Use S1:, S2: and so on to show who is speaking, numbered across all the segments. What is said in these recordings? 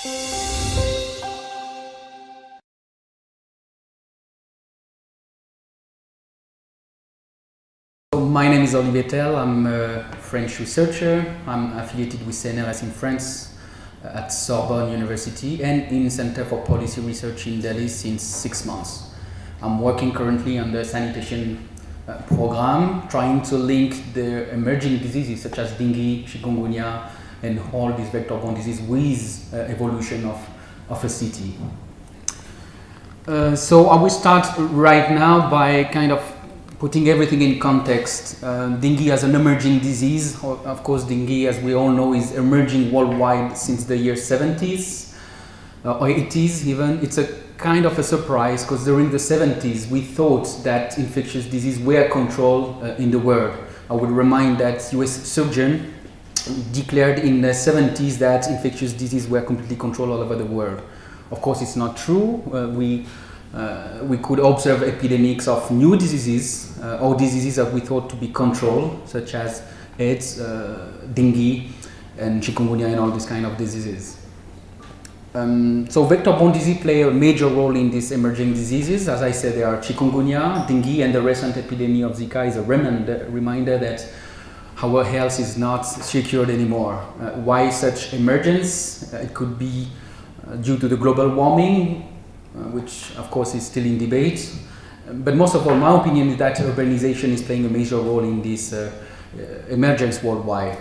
S1: My name is Olivier Telle. I'm a French researcher. I'm affiliated with CNRS in France at Sorbonne University and in Center for Policy Research in Delhi since 6 months. I'm working currently on the sanitation program, trying to link the emerging diseases such as dengue, chikungunya, and all these vector-borne diseases with evolution of a city. So I will start right now by kind of putting everything in context. Dengue as an emerging disease. Of course, dengue, as we all know, is emerging worldwide since the year 70s or 80s even. It's a kind of a surprise because during the 70s we thought that infectious disease were controlled in the world. I would remind that US surgeon declared in the 70s that infectious disease were completely controlled all over the world. Of course, it's not true. We could observe epidemics of new diseases or diseases that we thought to be controlled, such as AIDS, dengue, and chikungunya, and all these kind of diseases. So vector-borne disease play a major role in these emerging diseases. As I said, there are chikungunya, dengue, and the recent epidemic of Zika is a reminder that our health is not secured anymore. Why such emergence? It could be due to the global warming, which of course is still in debate. But most of all, my opinion is that urbanization is playing a major role in this emergence worldwide.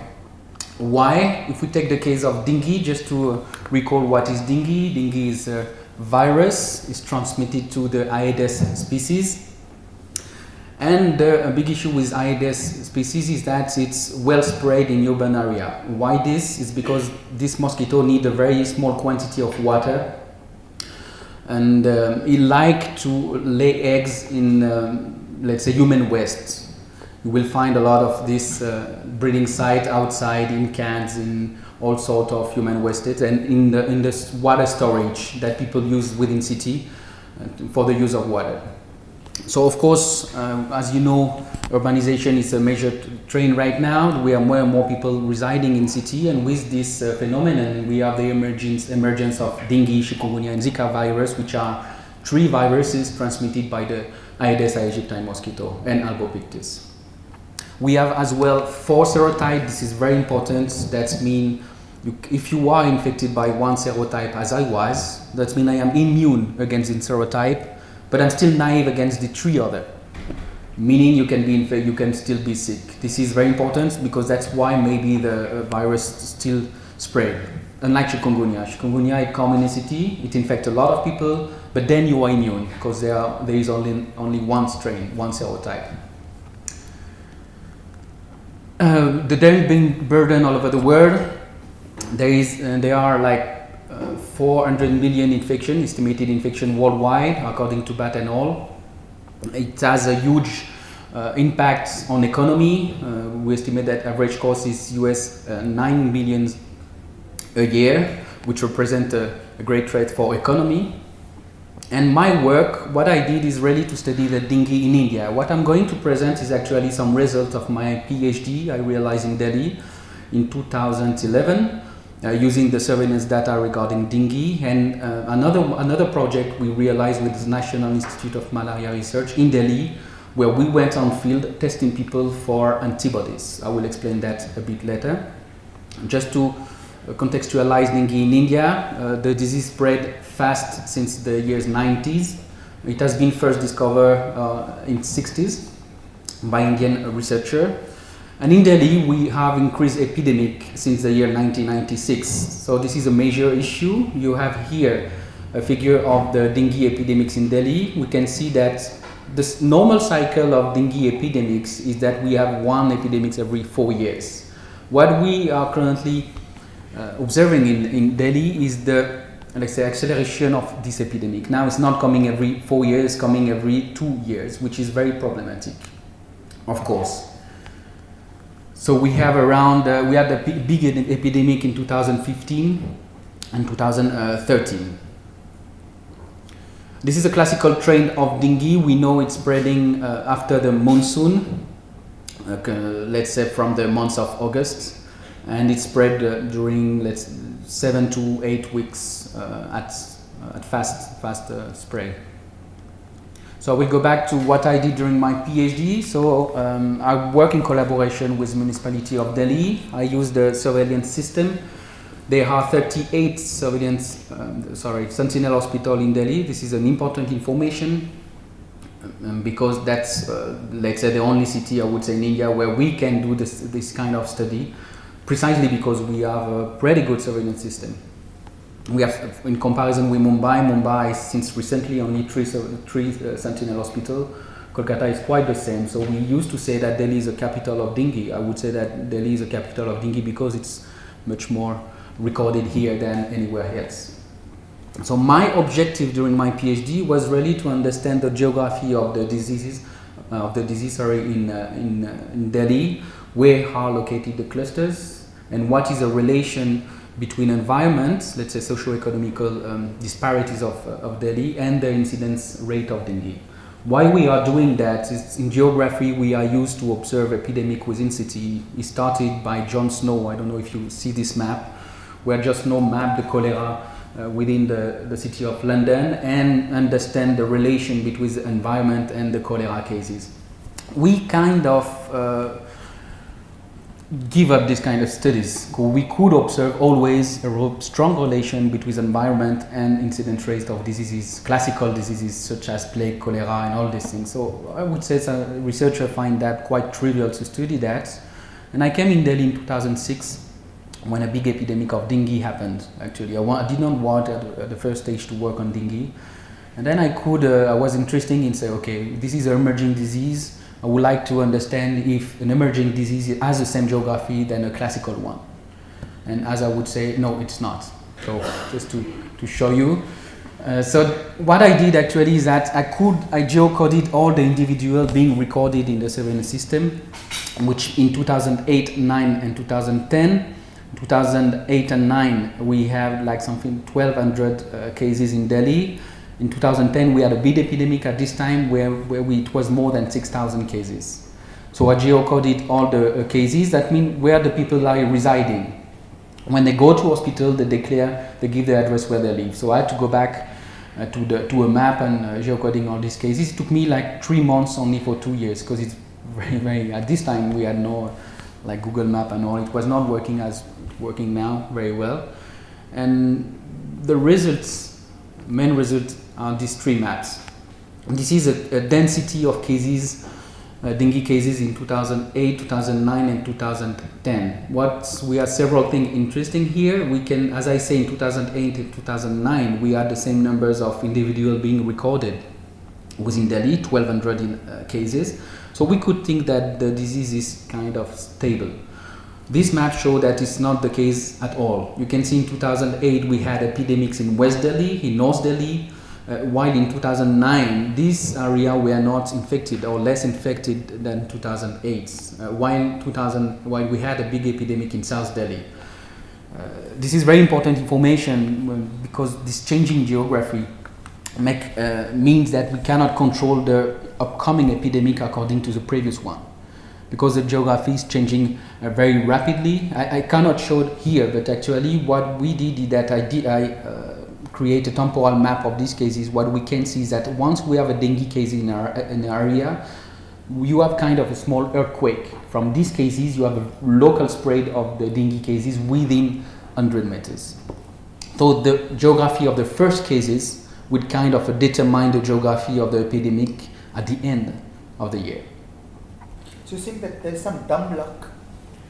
S1: Why? If we take the case of dengue, just to recall what is dengue. Dengue is a virus, is transmitted to the Aedes species. And a big issue with Aedes species is that it's well spread in urban area. Why this? It's because this mosquito needs a very small quantity of water, and it likes to lay eggs in, let's say, human waste. You will find a lot of this breeding site outside in cans, in all sorts of human waste, and in the water storage that people use within city for the use of water. So of course, as you know, urbanization is a major trend right now. We have more and more people residing in city, and with this phenomenon, we have the emergence of dengue, chikungunya, and Zika virus, which are 3 viruses transmitted by the Aedes aegypti mosquito and albopictus. We have as well 4 serotypes. This is very important. That means if you are infected by one serotype, as I was, that means I am immune against the serotype, but I'm still naive against the 3 other. Meaning you can be infected, you can still be sick. This is very important because that's why maybe the virus still spread. Unlike chikungunya. Chikungunya, it comes in a city, it infects a lot of people, but then you are immune because there is only one strain, one serotype. The dengue burden all over the world. There are like 400 million estimated infection worldwide, according to BAT and all. It has a huge impact on economy. We estimate that average cost is US 9 billion a year, which represent a great threat for economy. And my work, what I did is really to study the dengue in India. What I'm going to present is actually some result of my PhD I realized in Delhi in 2011. Using the surveillance data regarding dengue, and another project we realized with the National Institute of Malaria Research in Delhi, where we went on field testing people for antibodies. I will explain that a bit later. Just to contextualize dengue in India, the disease spread fast since the years 90s. It has been first discovered in 60s by Indian researcher. And in Delhi, we have increased epidemic since the year 1996. So this is a major issue. You have here a figure of the dengue epidemics in Delhi. We can see that the normal cycle of dengue epidemics is that we have 1 epidemic every 4 years. What we are currently observing in Delhi is the, let's say, acceleration of this epidemic. Now it's not coming every 4 years, it's coming every 2 years, which is very problematic, of course. So we have we had a big epidemic in 2015 and 2013. This is a classical trend of dengue. We know it's spreading after the monsoon, let's say from the month of August and it spread during 7 to 8 weeks at fast spray. So I will go back to what I did during my PhD. So I work in collaboration with the municipality of Delhi. I use the surveillance system. There are 38 sentinel hospital in Delhi. This is an important information because that's, let's say, the only city I would say in India where we can do this kind of study, precisely because we have a pretty good surveillance system. We have, in comparison with Mumbai is since recently only three sentinel hospital. Kolkata is quite the same. So we used to say that Delhi is a capital of dengue. I would say that Delhi is a capital of dengue because it's much more recorded here than anywhere else. So my objective during my PhD was really to understand the geography of the disease in Delhi, where are located the clusters, and what is the relation between environment, let's say socio-economical disparities of Delhi, and the incidence rate of dengue. Why we are doing that is in geography we are used to observe epidemic within city. It started by John Snow. I don't know if you see this map, where John Snow mapped the cholera within the city of London and understand the relation between the environment and the cholera cases. We kind of give up this kind of studies because we could observe always a strong relation between environment and incidence rate of diseases, classical diseases such as plague, cholera, and all these things. So I would say some researchers find that quite trivial to study that. And I came in Delhi in 2006 when a big epidemic of dengue happened. Actually, I did not want at the first stage to work on dengue, and then I was interested in say, okay, this is an emerging disease. I would like to understand if an emerging disease has the same geography than a classical one. And as I would say, no, it's not. So just to show you. So what I did actually is that I geocoded all the individuals being recorded in the surveillance system, which in 2008, 9 and 2010, 2008 and 9 we have like something 1200 cases in Delhi. In 2010, we had a big epidemic at this time where it was more than 6,000 cases. So I geocoded all the cases. That means where the people are residing. When they go to hospital, they give the address where they live. So I had to go back to a map and geocoding all these cases. It took me like 3 months only for 2 years because it's very, at this time we had no like Google Map and all. It was not working as working now very well. And the main results are these 3 maps. This is a density of cases, dengue cases in 2008, 2009 and 2010. We have several things interesting here. We can, as I say, in 2008 and 2009 we had the same numbers of individuals being recorded within Delhi, 1200 cases. So we could think that the disease is kind of stable. This map shows that it's not the case at all. You can see in 2008 we had epidemics in West Delhi, in North Delhi, while in 2009 these areas were not infected or less infected than 2008, while we had a big epidemic in South Delhi. This is very important information because this changing geography means that we cannot control the upcoming epidemic according to the previous one, because the geography is changing very rapidly. I cannot show it here, but actually what we did is that I create a temporal map of these cases. What we can see is that once we have a dengue case in an area, you have kind of a small earthquake. From these cases, you have a local spread of the dengue cases within 100 meters. So the geography of the first cases would kind of determine the geography of the epidemic at the end of the year.
S2: So you think that there's some dumb luck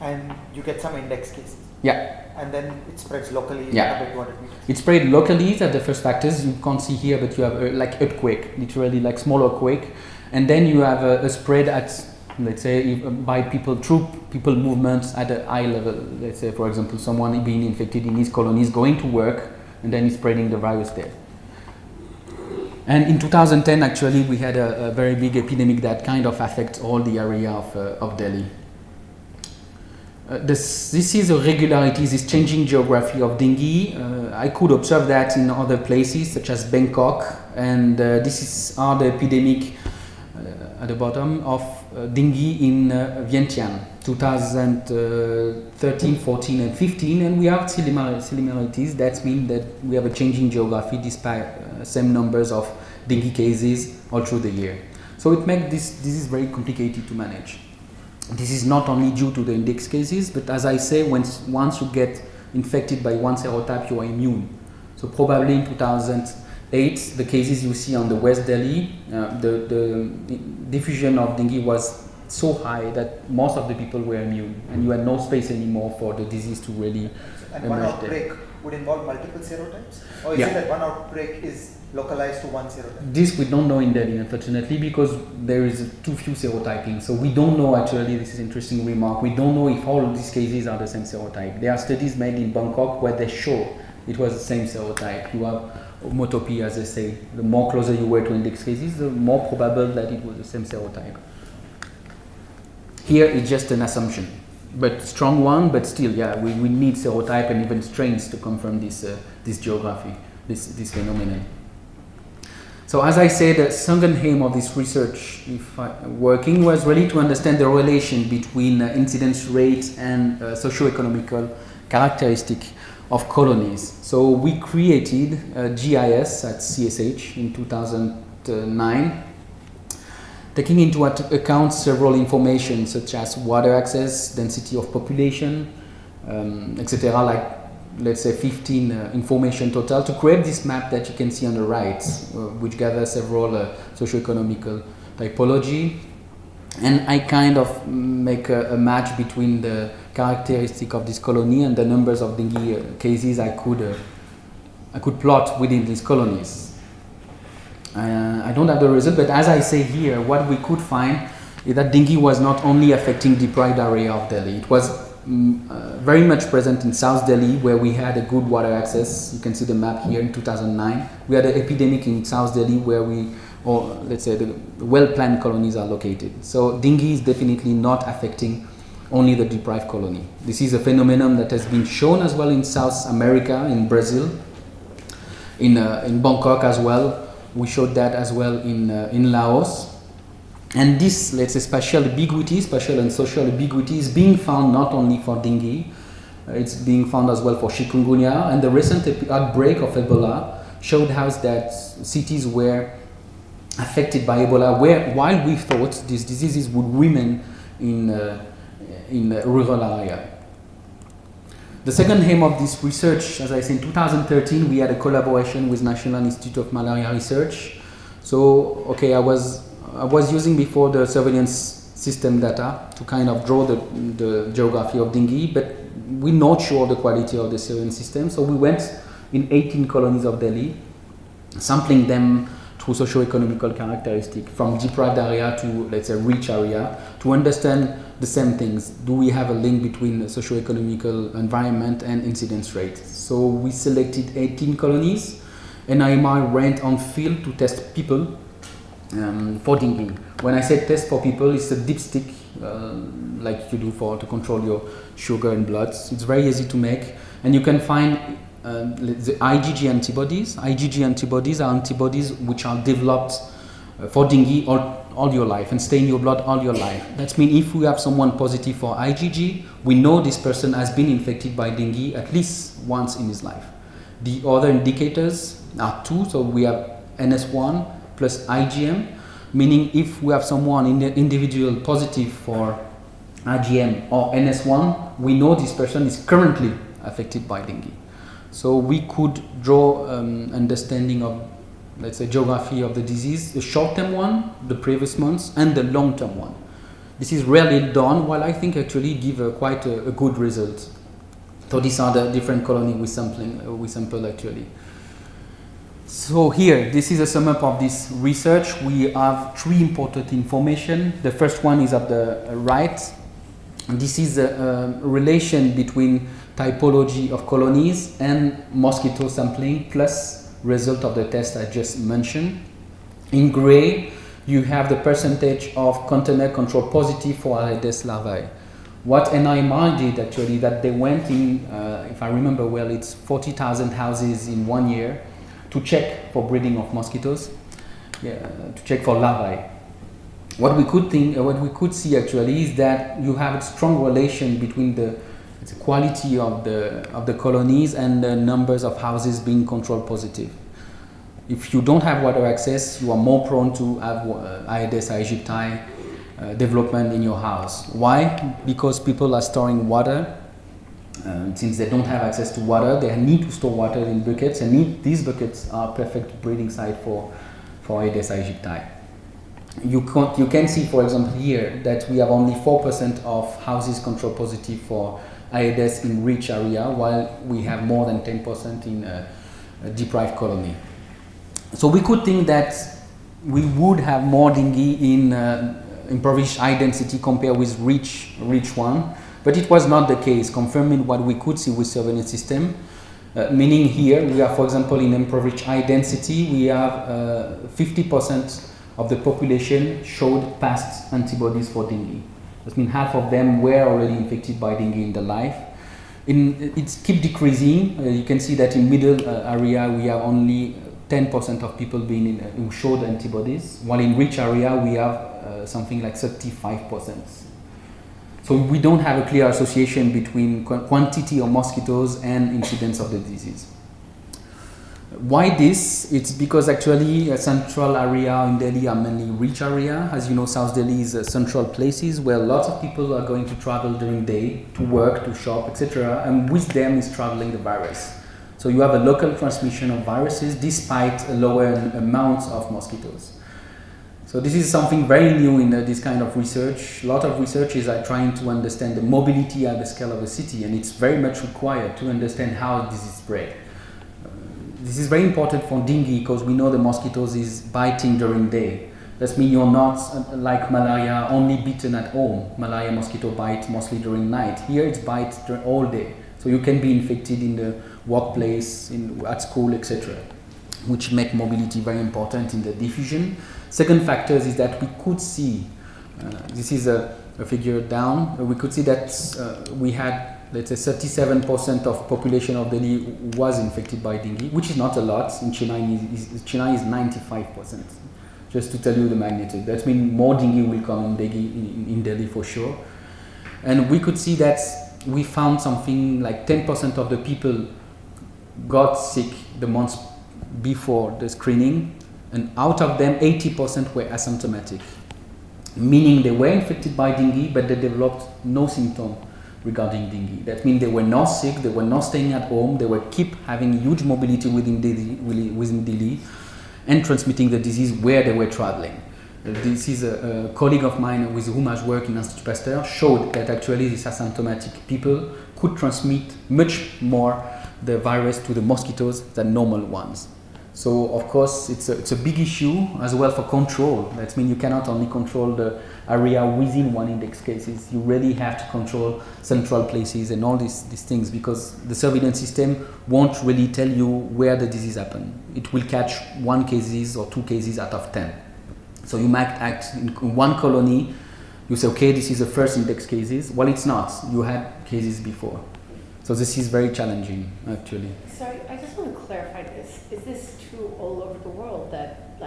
S2: and you get some index cases?
S1: Yeah.
S2: And then it spreads locally?
S1: Yeah. It spread locally, that's the first factors. You can't see here, but you have like earthquake, literally like small earthquake. And then you have a spread at, let's say, by through people movements at a high level. Let's say, for example, someone being infected in his colony is going to work and then he's spreading the virus there. And in 2010, actually, we had a very big epidemic that kind of affects all the area of Delhi. This is a regularity, this changing geography of dengue. I could observe that in other places, such as Bangkok, and are the epidemic at the bottom of dengue in Vientiane, 2013, 14, and 15, and we have similarities. That means that we have a changing geography despite same numbers of dengue cases all through the year. So it makes this disease very complicated to manage. This is not only due to the index cases, but as I say, once you get infected by one serotype, you are immune. So probably in 2008, the cases you see on the West Delhi, the diffusion of dengue was so high that most of the people were immune, and you had no space anymore for the disease to really
S2: And one outbreak would involve multiple serotypes? Or is it that one outbreak is localized to one serotype?
S1: This we don't know in Delhi, unfortunately, because there is too few serotyping. So we don't know actually, this is an interesting remark, we don't know if all of these cases are the same serotype. There are studies made in Bangkok where they show it was the same serotype. You have homotopy, as they say. The more closer you were to index cases, the more probable that it was the same serotype. Here it's just an assumption, but strong one, but still, yeah, we need serotype and even strains to confirm this geography, this phenomenon. So as I said, the second aim of this research working was really to understand the relation between incidence rate and socio-economical characteristic of colonies. So we created a GIS at CSH in 2009, taking into account several information such as water access, density of population, etc., like let's say 15 information total, to create this map that you can see on the right, which gathers several socio-economical typology. And I kind of make a match between the characteristic of this colony and the numbers of dengue cases I could plot within these colonies. I don't have the result, but as I say here, what we could find is that dengue was not only affecting deprived area of Delhi. It was very much present in South Delhi, where we had a good water access. You can see the map here in 2009. We had an epidemic in South Delhi where let's say the well-planned colonies are located. So dengue is definitely not affecting only the deprived colony. This is a phenomenon that has been shown as well in South America, in Brazil, in Bangkok as well. We showed that as well in Laos. And this, let's say, spatial and social ambiguity is being found not only for dengue, it's being found as well for chikungunya. And the recent outbreak of Ebola showed us that cities were affected by Ebola, while we thought these diseases would remain in rural area. The second aim of this research, as I said, in 2013, we had a collaboration with National Institute of Malaria Research. So, okay, I was using before the surveillance system data to kind of draw the geography of dengue, but we're not sure the quality of the surveillance system. So we went in 18 colonies of Delhi, sampling them through socio-economical characteristics from deprived area to, let's say, rich area, to understand the same things. Do we have a link between the socio-economical environment and incidence rate? So we selected 18 colonies, and IMI went on field to test people for dengue. When I say test for people, it's a dipstick like you do to control your sugar and blood. It's very easy to make, and you can find the IgG antibodies. IgG antibodies are antibodies which are developed for dengue all your life and stay in your blood all your life. That means if we have someone positive for IgG, we know this person has been infected by dengue at least once in his life. The other indicators are two, so we have NS1 plus IgM, meaning if we have someone in the individual positive for IgM or NS1, we know this person is currently affected by dengue. So we could draw understanding of, let's say, geography of the disease, the short-term one, the previous months, and the long-term one. This is rarely done, while I think actually give quite a good result. So these are the different colonies we sample actually. So here, this is a sum up of this research. We have three important information. The first one is at the right. And this is a relation between typology of colonies and mosquito sampling plus result of the test I just mentioned. In gray, you have the percentage of container control positive for Aedes larvae. What NIMR did actually, that they went in, if I remember well, it's 40,000 houses in 1 year to check for breeding of mosquitoes, to check for larvae. what we could see actually is that you have a strong relation between the quality of the colonies and the numbers of houses being control positive. If you don't have water access, you are more prone to have Aedes aegypti development in your house. Why? Because people are storing water. Since they don't have access to water, they need to store water in buckets, and these buckets are perfect breeding site for Aedes aegypti. You can see, for example, here that we have only 4% of houses control positive for Aedes in rich area, while we have more than 10% in a deprived colony. So we could think that we would have more dengue in impoverished high density compared with rich one, but it was not the case, confirming what we could see with surveillance system. Meaning here we have, for example, in impoverished high density, we have 50% of the population showed past antibodies for dengue. That means half of them were already infected by dengue in their life. It keeps decreasing. You can see that in middle area we have only 10% of people who showed antibodies, while in rich area we have something like 35%. So we don't have a clear association between quantity of mosquitoes and incidence of the disease. Why this? It's because actually a central area in Delhi are mainly rich area. As you know, South Delhi is central places where lots of people are going to travel during the day to work, to shop, etc. And with them is traveling the virus. So you have a local transmission of viruses despite a lower amount of mosquitoes. So this is something very new in this kind of research. A lot of researchers are trying to understand the mobility at the scale of a city, and it's very much required to understand how this is spread. This is very important for dengue because we know the mosquitoes is biting during day. That means you're not like malaria, only bitten at home. Malaria mosquito bite mostly during night. Here it's bite all day. So you can be infected in the workplace, at school, etc., which make mobility very important in the diffusion. Second factor is that we could see, this is a figure down, we could see that we had, let's say, 37% of population of Delhi was infected by dengue, which is not a lot. In Chennai is 95%. Just to tell you the magnitude. That means more dengue will come in Delhi for sure. And we could see that we found something like 10% of the people got sick the months before the screening, and out of them 80% were asymptomatic, meaning they were infected by dengue but they developed no symptom regarding dengue. That means they were not sick, they were not staying at home, they were keep having huge mobility within Delhi and transmitting the disease where they were traveling. This is a colleague of mine with whom I work in Institut Pasteur showed that actually these asymptomatic people could transmit much more the virus to the mosquitoes than normal ones. So of course it's a big issue as well for control. That means you cannot only control the area within one index cases, you really have to control central places and all these things, because the surveillance system won't really tell you where the disease happened. It will catch 1 cases or 2 cases out of 10. So you might act in one colony, you say, okay, this is the first index cases. Well, it's not. You had cases before. So this is very challenging, actually.
S3: Sorry, I just want to clarify this. Is this true all over the world that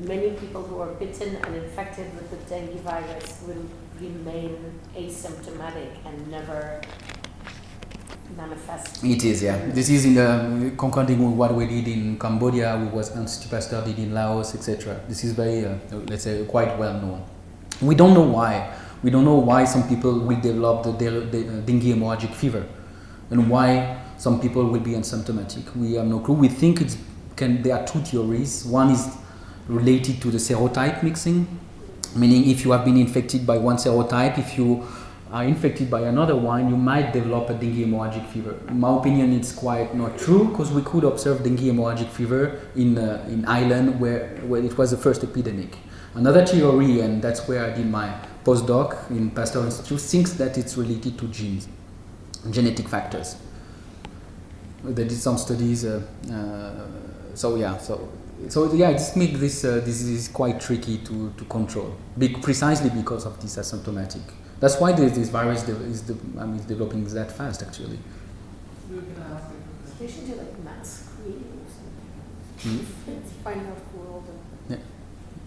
S3: many people who are bitten and infected with the dengue virus will remain asymptomatic and never manifest?
S1: It is, yeah. This is in the concording with what we did in Cambodia, what Institut Pasteur did in Laos, etc. This is very, let's say, quite well known. We don't know why. We don't know why some people will develop the dengue hemorrhagic fever and why some people will be asymptomatic. We have no clue. We think there are 2 theories. One is related to the serotype mixing, meaning if you have been infected by one serotype, if you are infected by another one, you might develop a dengue hemorrhagic fever. In my opinion, it's quite not true, because we could observe dengue hemorrhagic fever in Ireland where it was the first epidemic. Another theory, and that's where I did my postdoc in Pasteur Institute, thinks that it's related to genes, genetic factors. They did some studies, So it makes this disease quite tricky to control, precisely because of this asymptomatic. That's why this virus is developing that fast, actually.
S3: They should do like mass screening or something. Find out who all the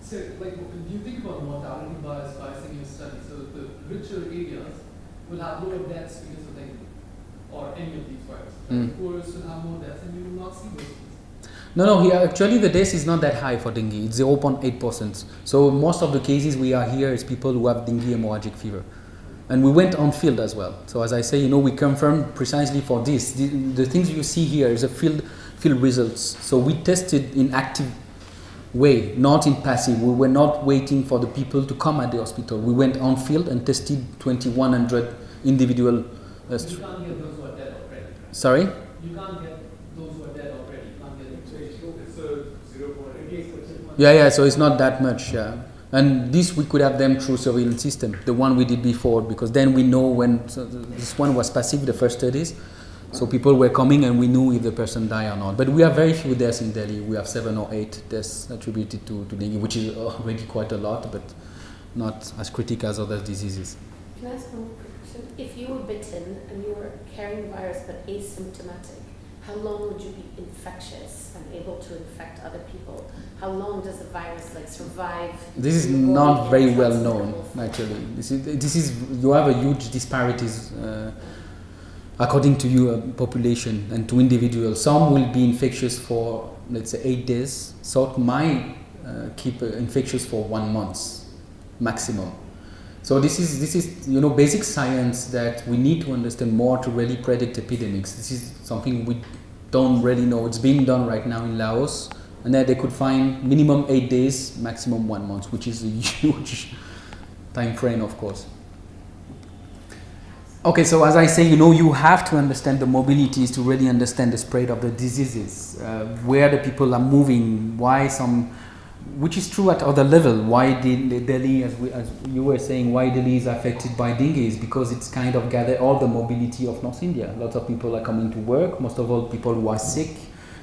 S4: So, like, do you think about mortality bias in your study? So, the richer areas will have lower deaths because of dengue or any of these viruses. Right? Poorest will have more deaths, and you will not see those things.
S1: No, here actually the death is not that high for dengue. It's 0.8%. So most of the cases we are here is people who have dengue hemorrhagic fever. And we went on field as well. So as I say, we confirmed precisely for this. The things you see here is a field results. So we tested in active way, not in passive. We were not waiting for the people to come at the hospital. We went on field and tested 2,100 individual.
S4: You can't get those who are dead already.
S1: Sorry?
S4: You can't get those who are dead already. You can't get
S5: It's a 0.8%.
S1: Yeah, so it's not that much, yeah. And this we could have them through surveillance system, the one we did before, because then we know when, so this one was passive, the first studies, so people were coming and we knew if the person died or not. But we have very few deaths in Delhi. We have 7 or 8 deaths attributed to dengue, which is already quite a lot, but not as critical as other diseases.
S3: Can I ask one more question? If you were bitten and you were carrying the virus but asymptomatic, how long would you be infectious and able to infect other people? How long does the virus survive?
S1: This is not very well known, actually. This is you have a huge disparities according to your population and to individuals. Some will be infectious for, let's say, 8 days. Some might keep infectious for 1 month maximum. So this is basic science that we need to understand more to really predict epidemics. This is something we don't really know. It's being done right now in Laos, and then they could find minimum 8 days, maximum 1 month, which is a huge time frame, of course. Okay, so as I say, you have to understand the mobilities to really understand the spread of the diseases, where the people are moving, why some, which is true at other level. Why Delhi, as you were saying, why Delhi is affected by dengue is because it's kind of gather all the mobility of North India. Lots of people are coming to work. Most of all, people who are sick,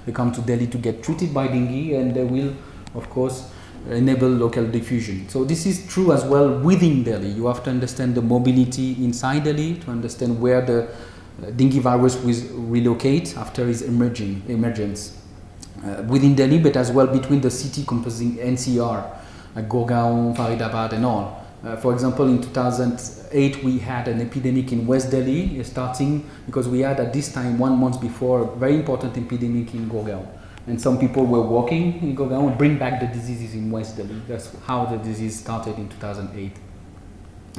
S1: they come to Delhi to get treated by dengue, and they will, of course, enable local diffusion. So this is true as well within Delhi. You have to understand the mobility inside Delhi to understand where the dengue virus will relocate after its emergence. Within Delhi, but as well between the city composing NCR, like Gurgaon, Faridabad and all. For example, in 2008 we had an epidemic in West Delhi, starting because we had at this time 1 month before a very important epidemic in Gurgaon. And some people were walking in Gurgaon and bring back the diseases in West Delhi. That's how the disease started in 2008,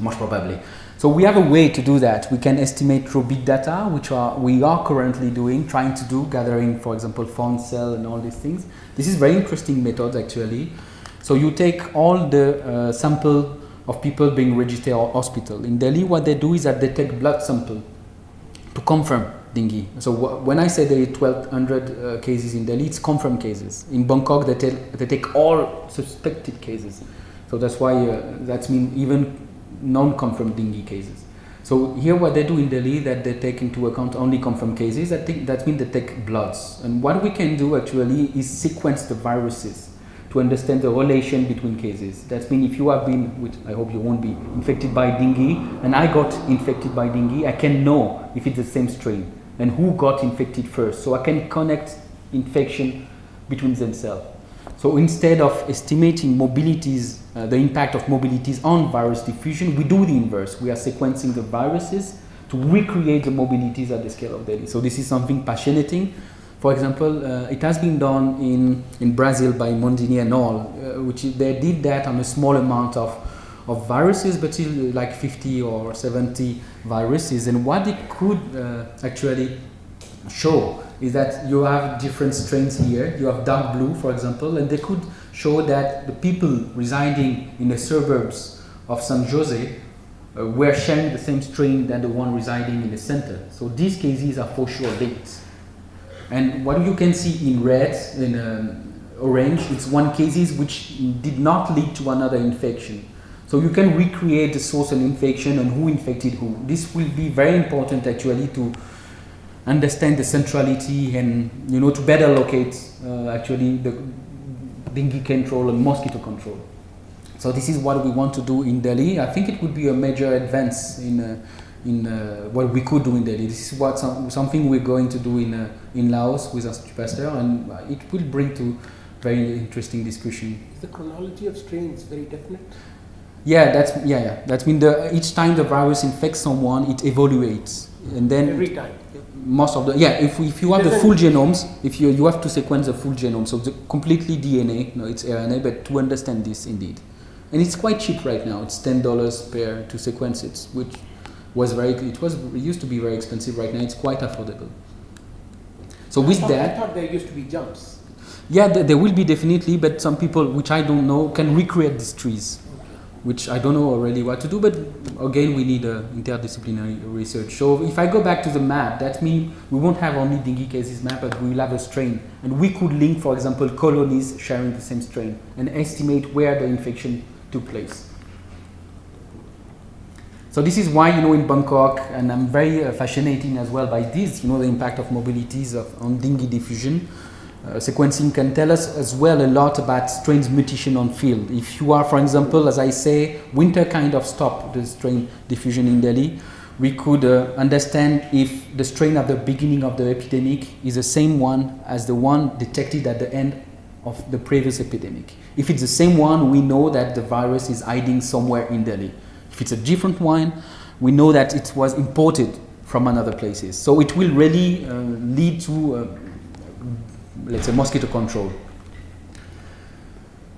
S1: most probably. So we have a way to do that. We can estimate through big data, which we are currently trying to do, gathering, for example, fawn cell and all these things. This is very interesting method, actually. So you take all the sample of people being registered at hospital. In Delhi, what they do is that they take blood sample to confirm dengue. So when I say there are 1,200 cases in Delhi, it's confirmed cases. In Bangkok, they take all suspected cases. So that's why that means even non-confirmed dengue cases. So here what they do in Delhi, that they take into account only confirmed cases. That means they take bloods. And what we can do actually is sequence the viruses to understand the relation between cases. That means if you have been, which I hope you won't be, infected by dengue, and I got infected by dengue, I can know if it's the same strain and who got infected first. So I can connect infection between themselves. So instead of estimating mobilities, the impact of mobilities on virus diffusion, we do the inverse. We are sequencing the viruses to recreate the mobilities at the scale of Delhi. So this is something fascinating. For example, it has been done in Brazil by Mondini and all, which they did that on a small amount of viruses, but still like 50 or 70 viruses. And what it could actually show is that you have different strains here. You have dark blue, for example, and they could show that the people residing in the suburbs of San Jose were sharing the same strain than the one residing in the center. So these cases are for sure linked. And what you can see in red, in orange, it's one cases which did not lead to another infection. So you can recreate the source of infection and who infected who. This will be very important actually to understand the centrality and to better locate actually the dengue control and mosquito control. So this is what we want to do in Delhi. I think it would be a major advance in what we could do in Delhi. This is what something we're going to do in Laos with Astrid Pasteur, and it will bring to very interesting discussion.
S6: Is the chronology of strains very definite?
S1: Yeah, that's mean each time the virus infects someone, it evaluates, and then
S6: Every time.
S1: most of the if you have the full genomes, if you have to sequence the full genome, so the completely DNA, no, it's RNA, but to understand this indeed, and it's quite cheap right now. It's $10 to sequence it, which was it used to be very expensive. Right now, it's quite affordable. So I
S6: thought there used to be jumps.
S1: Yeah, there will be definitely, but some people, which I don't know, can recreate these trees, which I don't know really what to do, but again, we need interdisciplinary research. So if I go back to the map, that means we won't have only dengue cases map, but we will have a strain. And we could link, for example, colonies sharing the same strain and estimate where the infection took place. So this is why, in Bangkok, and I'm very fascinated as well by this, the impact of mobilities on dengue diffusion. Sequencing can tell us as well a lot about strains mutation on field. If you are, for example, as I say, winter kind of stop the strain diffusion in Delhi, we could understand if the strain at the beginning of the epidemic is the same one as the one detected at the end of the previous epidemic. If it's the same one, we know that the virus is hiding somewhere in Delhi. If it's a different one, we know that it was imported from another places. So it will really lead to let's say mosquito control.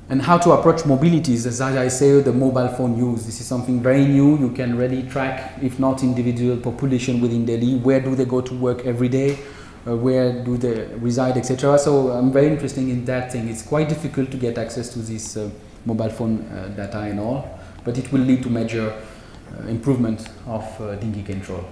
S1: And how to approach mobilities, as I say, the mobile phone use. This is something very new. You can really track, if not individual population within Delhi, where do they go to work every day, where do they reside, etc. So I'm very interested in that thing. It's quite difficult to get access to this mobile phone data and all, but it will lead to major improvement of dengue control.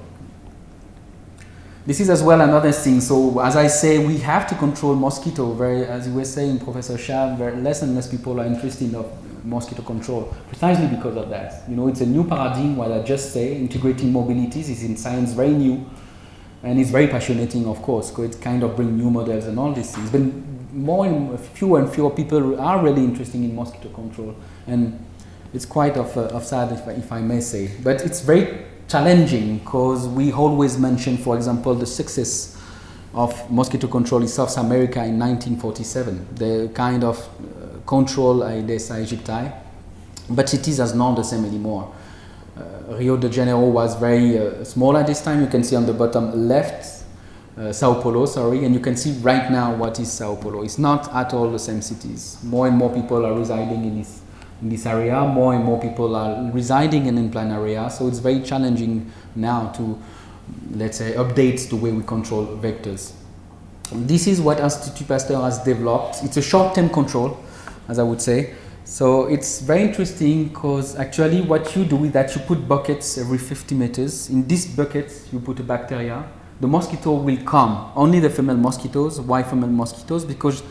S1: This is as well another thing. So as I say, we have to control mosquito. As you were saying, Professor Shah, less and less people are interested in mosquito control, precisely because of that. It's a new paradigm. What I just say, integrating mobilities is in science very new, and it's very passionating, of course, because it kind of brings new models and all these things. But fewer and fewer people are really interested in mosquito control, and it's quite of sad, if I may say. But it's very challenging because we always mention, for example, the success of mosquito control in South America in 1947, the kind of control Aedes aegypti, but cities are not the same anymore. Rio de Janeiro was very small at this time. You can see on the bottom left, Sao Paulo, and you can see right now what is Sao Paulo. It's not at all the same cities. More and more people are residing in this area, more and more people are residing in unplanned area, so it's very challenging now to, let's say, update the way we control vectors. This is what Institut Pasteur has developed. It's a short-term control, as I would say. So it's very interesting because actually what you do is that you put buckets every 50 meters. In these buckets, you put a bacteria. The mosquito will come, only the female mosquitoes. Why female mosquitoes? Because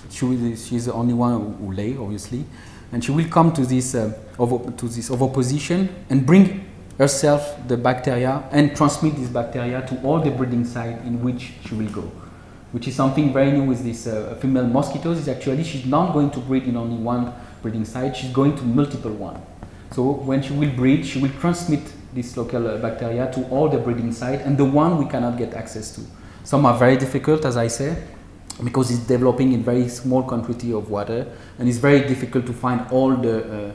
S1: she's the only one who lay, obviously. And she will come to this oviposition and bring herself the bacteria and transmit this bacteria to all the breeding sites in which she will go, which is something very new with this female mosquitoes. Is actually she's not going to breed in only one breeding site, she's going to multiple one. So when she will breed, she will transmit this local bacteria to all the breeding sites, and the one we cannot get access to. Some are very difficult, as I say, because it's developing in very small quantity of water, and it's very difficult to find all the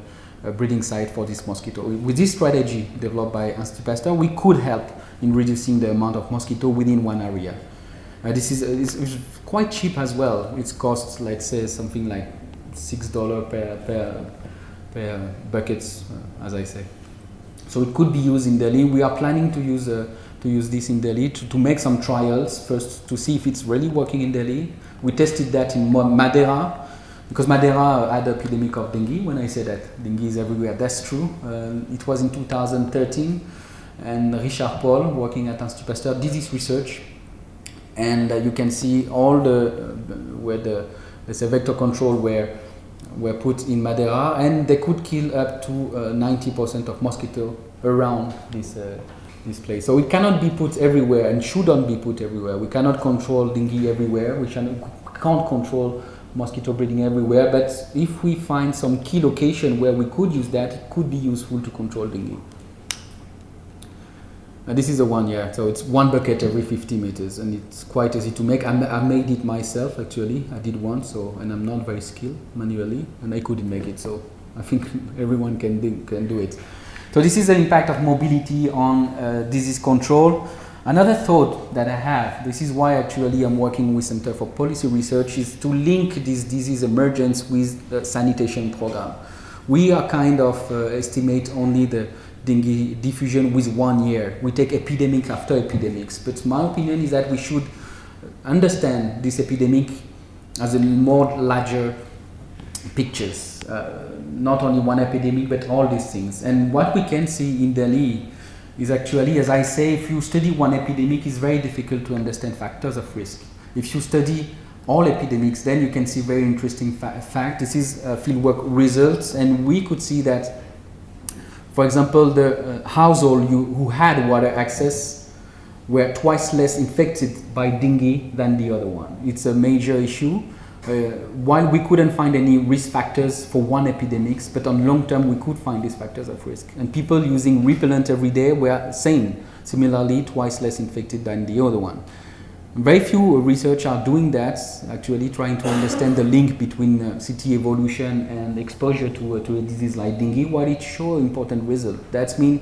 S1: breeding site for this mosquito. With this strategy developed by Institut Pasteur, we could help in reducing the amount of mosquito within one area. This is it's quite cheap as well. It costs, let's say, something like $6 per buckets, as I say. So it could be used in Delhi. We are planning to use this in Delhi to make some trials first to see if it's really working in Delhi. We tested that in Madeira, because Madeira had an epidemic of dengue. When I say that dengue is everywhere, that's true. It was in 2013, and Richard Paul, working at Institut Pasteur, did this research, and you can see all where the vector control were put in Madeira, and they could kill up to 90% of mosquito around this place. So it cannot be put everywhere and shouldn't be put everywhere. We cannot control dengue everywhere. We can't control mosquito breeding everywhere. But if we find some key location where we could use that, it could be useful to control dengue. This is the one, yeah. So it's one bucket every 50 meters, and it's quite easy to make. I made it myself, actually. I did one, and I'm not very skilled manually, and I couldn't make it. So I think everyone can do it. So this is the impact of mobility on disease control. Another thought that I have, this is why actually I'm working with Center for Policy Research, is to link this disease emergence with the sanitation program. We are kind of estimate only the dengue diffusion with 1 year. We take epidemic after epidemics, but my opinion is that we should understand this epidemic as a more larger pictures, not only one epidemic, but all these things. And what we can see in Delhi is actually, as I say, if you study one epidemic, it's very difficult to understand factors of risk. If you study all epidemics, then you can see very interesting fact. This is fieldwork results, and we could see that, for example, the household who had water access were twice less infected by dengue than the other one. It's a major issue. While we couldn't find any risk factors for one epidemic, but on long term we could find these factors of risk. And people using repellent every day were similarly twice less infected than the other one. Very few research are doing that, actually trying to understand the link between city evolution and exposure to a disease like dengue, while it shows important result. That means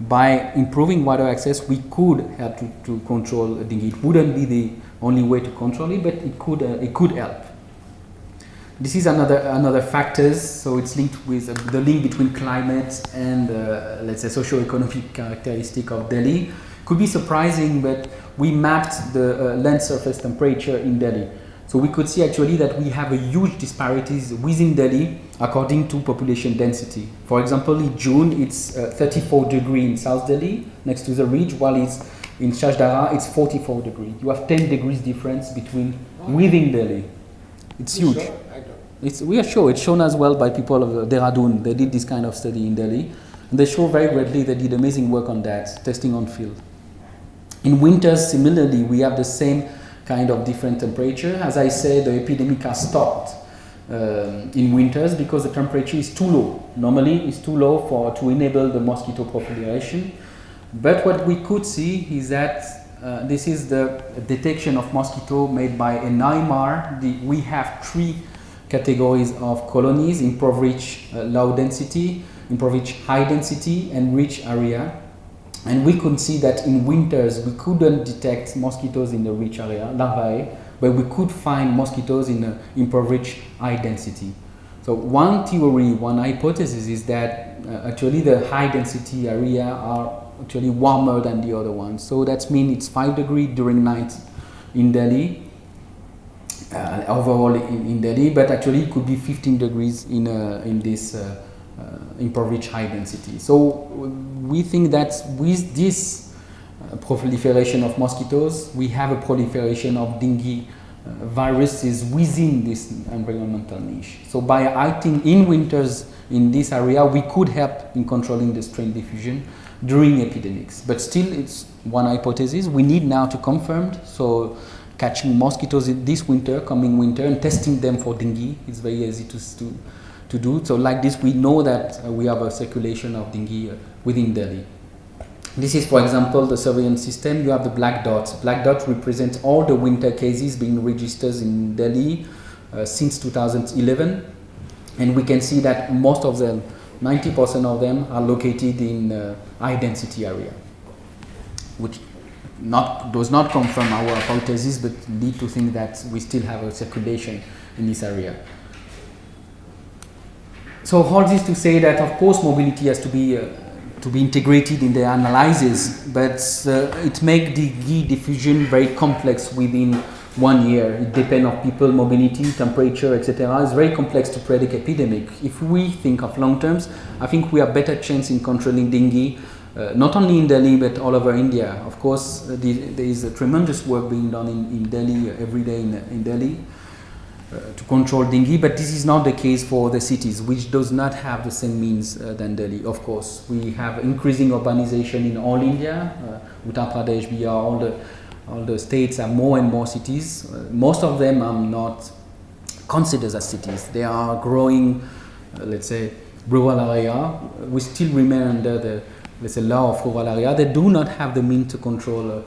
S1: by improving water access, we could help to control dengue. It wouldn't be the only way to control it, but it could help. This is another factors, so it's linked with the link between climate and let's say socio-economic characteristic of Delhi. Could be surprising, but we mapped the land surface temperature in Delhi. So we could see actually that we have a huge disparities within Delhi according to population density. For example, in June it's 34 degrees in South Delhi next to the ridge, while it's in Shahdara it's 44 degrees. You have 10 degrees difference within Delhi. It's huge.
S6: Sure? I don't.
S1: We are sure. It's shown as well by people of Dehradun. They did this kind of study in Delhi. And they show very readily they did amazing work on that, testing on field. In winters, similarly, we have the same kind of different temperature. As I said, the epidemic has stopped in winters because the temperature is too low. Normally, it's too low to enable the mosquito proliferation. But what we could see is that this is the detection of mosquito made by an IMR. We have 3 categories of colonies: impoverished low density, impoverished high density, and rich area. And we could see that in winters we couldn't detect mosquitoes in the rich area, larvae, but we could find mosquitoes in the impoverished high density. So one theory, one hypothesis is that actually the high density area are actually warmer than the other ones. So that means it's 5 degrees during night in Delhi, overall in Delhi, but actually it could be 15 degrees in this impoverished high density. So we think that with this proliferation of mosquitoes, we have a proliferation of dengue viruses within this environmental niche. So by acting in winters in this area, we could help in controlling the strain diffusion during epidemics. But still, it's one hypothesis. We need now to confirm. So catching mosquitoes this winter, coming winter, and testing them for dengue is very easy to do. So like this, we know that we have a circulation of dengue within Delhi. This is, for example, the surveillance system. You have the black dots. Black dots represent all the winter cases being registered in Delhi since 2011. And we can see that most of them, 90% of them, are located in high density area, which does not come from our hypothesis, but lead to think that we still have a circulation in this area. So all this to say that, of course, mobility has to be integrated in the analysis, but it makes the diffusion very complex within 1 year. It depends on people, mobility, temperature, etc. It's very complex to predict epidemic. If we think of long terms, I think we have better chance in controlling dengue, not only in Delhi but all over India. Of course, there is a tremendous work being done in Delhi every day in Delhi to control dengue, but this is not the case for the cities, which does not have the same means than Delhi. Of course, we have increasing urbanization in all India. Uttar Pradesh, Bihar, all the states have more and more cities. Most of them are not considered as cities. They are growing, let's say, rural area. We still remain under let's say, law of rural area, they do not have the means to control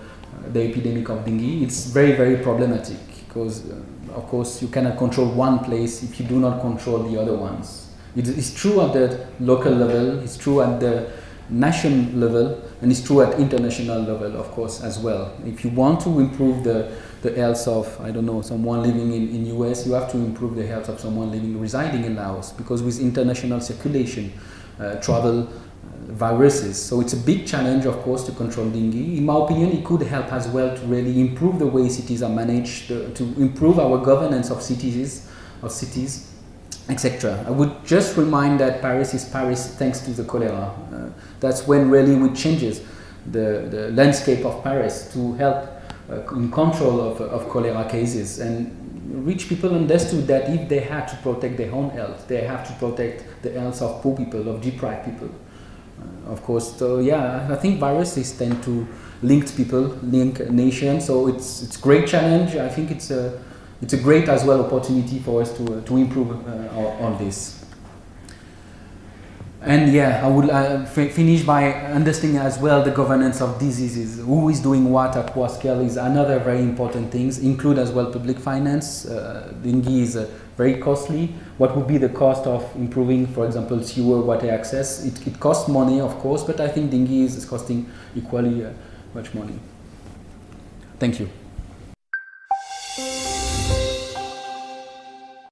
S1: the epidemic of dengue. It's very, very problematic because, of course, you cannot control one place if you do not control the other ones. It's true at the local level, it's true at the national level, and it's true at international level, of course, as well. If you want to improve the health of, I don't know, someone living in US, you have to improve the health of someone residing in Laos, because with international circulation, travel, viruses. So it's a big challenge, of course, to control dengue. In my opinion, it could help as well to really improve the way cities are managed, to improve our governance of cities, etc. I would just remind that Paris is Paris thanks to the cholera. That's when really we changes the landscape of Paris to help in control of cholera cases. And rich people understood that if they had to protect their own health, they have to protect the health of poor people, of deprived people. Of course, so yeah, I think viruses tend to link people, link nations. So it's a great challenge. I think it's a great as well opportunity for us to improve on this. And yeah, I would finish by understanding as well the governance of diseases. Who is doing what at what scale is another very important thing. Include as well public finance. Dengue is very costly. What would be the cost of improving, for example, sewer water access? It costs money, of course, but I think dengue is costing equally much money. Thank you.